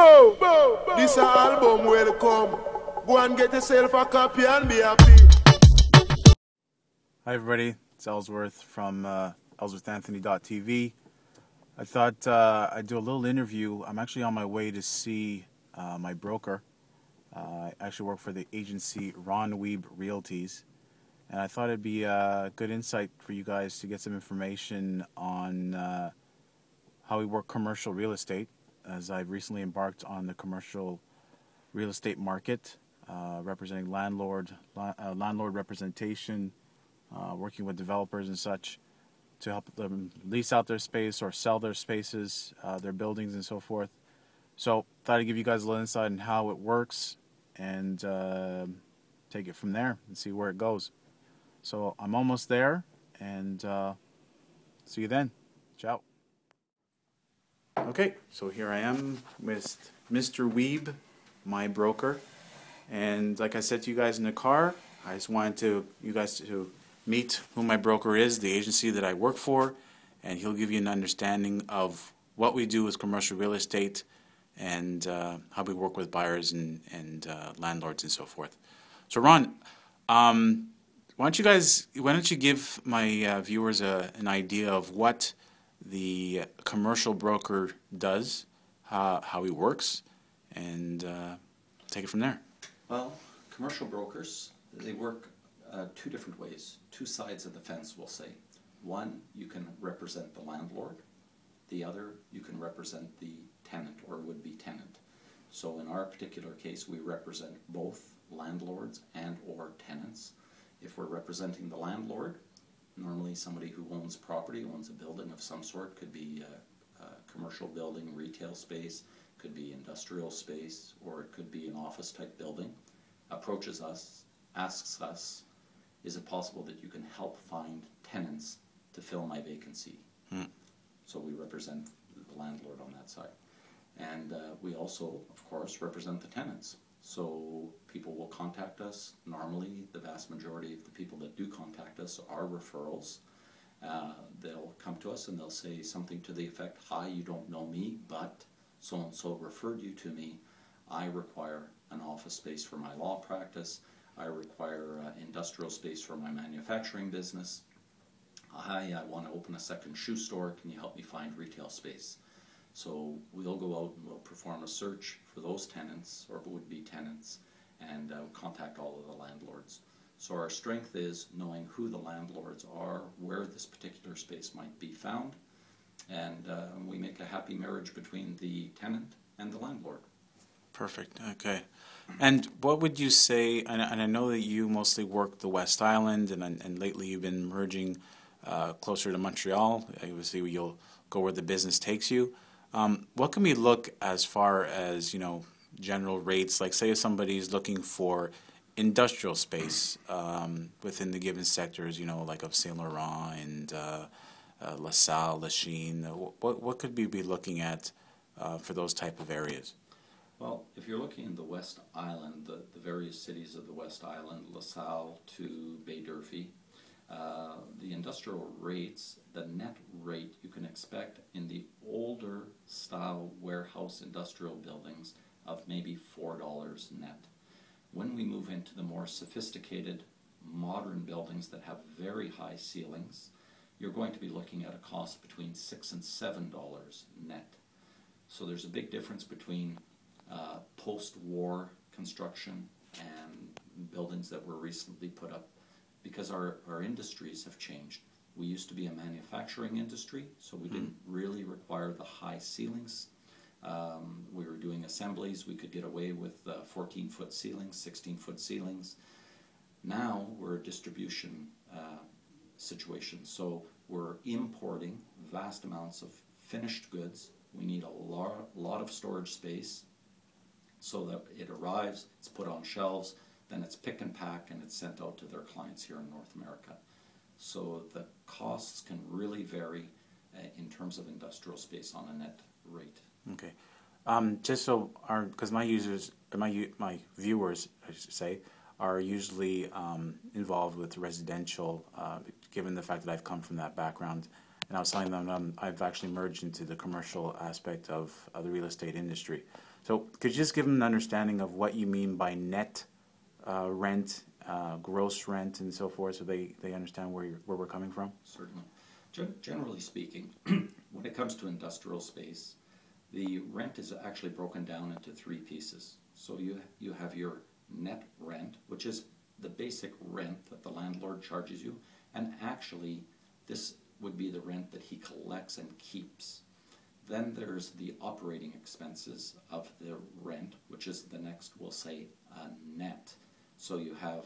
Boom! This album welcome. Go and get yourself a copy and be happy. Hi everybody, it's Ellsworth from EllsworthAnthony.tv. I thought I'd do a little interview. I'm actually on my way to see my broker. I actually work for the agency Ron Weeb Realties. And I thought it'd be a good insight for you guys to get some information on how we work commercial real estate, as I've recently embarked on the commercial real estate market, representing landlord representation, working with developers and such to help them lease out their space or sell their spaces, their buildings and so forth. So thought I'd give you guys a little insight on how it works and take it from there and see where it goes. So I'm almost there, and see you then. Ciao. Okay, so here I am with Mr. Weeb, my broker. And like I said to you guys in the car, I just wanted you guys to meet who my broker is, the agency that I work for, and he'll give you an understanding of what we do with commercial real estate and how we work with buyers and landlords and so forth. So Ron, why don't you give my viewers an idea of what the commercial broker does, how he works, and take it from there. Well, commercial brokers, they work two different ways, two sides of the fence, we'll say. One, you can represent the landlord. The other, you can represent the tenant or would-be tenant. So in our particular case, we represent both landlords and or tenants. If we're representing the landlord, normally somebody who owns property, owns a building of some sort, could be a commercial building, retail space, could be industrial space, or it could be an office type building, approaches us, asks us, is it possible that you can help find tenants to fill my vacancy? So we represent the landlord on that side. And we also, of course, represent the tenants. So people will contact us. Normally, the vast majority of the people that do contact us are referrals. They'll come to us and they'll say something to the effect, hi, you don't know me, but so-and-so referred you to me. I require an office space for my law practice. I require industrial space for my manufacturing business. Hi, I want to open a second shoe store. Can you help me find retail space? So we'll go out and we'll perform a search for those tenants or would-be tenants and contact all of the landlords. So our strength is knowing who the landlords are, where this particular space might be found, and we make a happy marriage between the tenant and the landlord. Perfect. Okay. And what would you say, and I know that you mostly work the West Island, and lately you've been merging closer to Montreal. Obviously, you'll go where the business takes you. What can we look as far as, general rates? Like, say if somebody's looking for industrial space within the given sectors, like of Saint Laurent and LaSalle, Lachine. What could we be looking at for those type of areas? Well, if you're looking in the West Island, the various cities of the West Island, LaSalle to Bay Durfee, the industrial rates, the net rate you can expect in the older style warehouse industrial buildings of maybe $4 net. When we move into the more sophisticated modern buildings that have very high ceilings, you're going to be looking at a cost between $6 and $7 net. So there's a big difference between post-war construction and buildings that were recently put up, because our industries have changed. We used to be a manufacturing industry, so we didn't really require the high ceilings. We were doing assemblies. We could get away with 14-foot ceilings, 16-foot ceilings. Now we're a distribution situation, so we're importing vast amounts of finished goods. We need a lot of storage space so that it arrives, it's put on shelves, then it's pick and pack and it's sent out to their clients here in North America. So the costs can really vary in terms of industrial space on a net rate. Okay. Just so because my viewers, I should say, are usually involved with residential, given the fact that I've come from that background. and I was telling them I've actually merged into the commercial aspect of the real estate industry. So could you just give them an understanding of what you mean by net rent, gross rent, and so forth, so they understand where we're coming from? Certainly. Generally speaking, when it comes to industrial space, the rent is actually broken down into three pieces. So you have your net rent, which is the basic rent that the landlord charges you, and actually this would be the rent that he collects and keeps. Then there's the operating expenses of the rent, which is the next, we'll say, net. So you have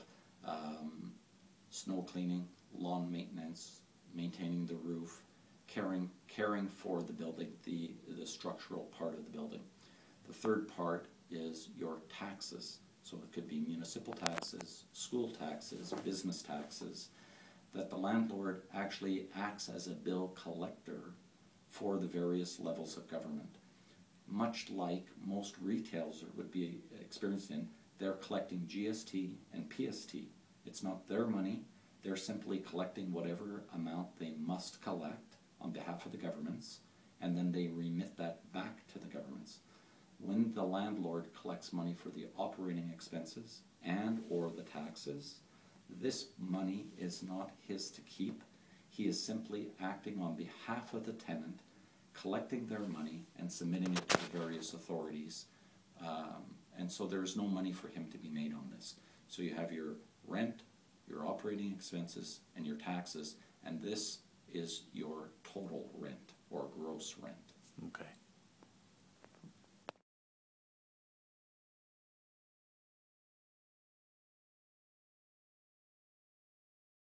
snow cleaning, lawn maintenance, maintaining the roof, caring for the building, the structural part of the building. The third part is your taxes. So it could be municipal taxes, school taxes, business taxes, that the landlord actually acts as a bill collector for the various levels of government. Much like most retailers would be experienced in, they're collecting GST and PST. It's not their money, they're simply collecting whatever amount they must collect on behalf of the governments, and then they remit that back to the governments. When the landlord collects money for the operating expenses and or the taxes, this money is not his to keep. He is simply acting on behalf of the tenant, collecting their money and submitting it to the various authorities. And so there is no money for him to be made on this. So you have your rent, your operating expenses, and your taxes, and this is your total rent or gross rent. Okay.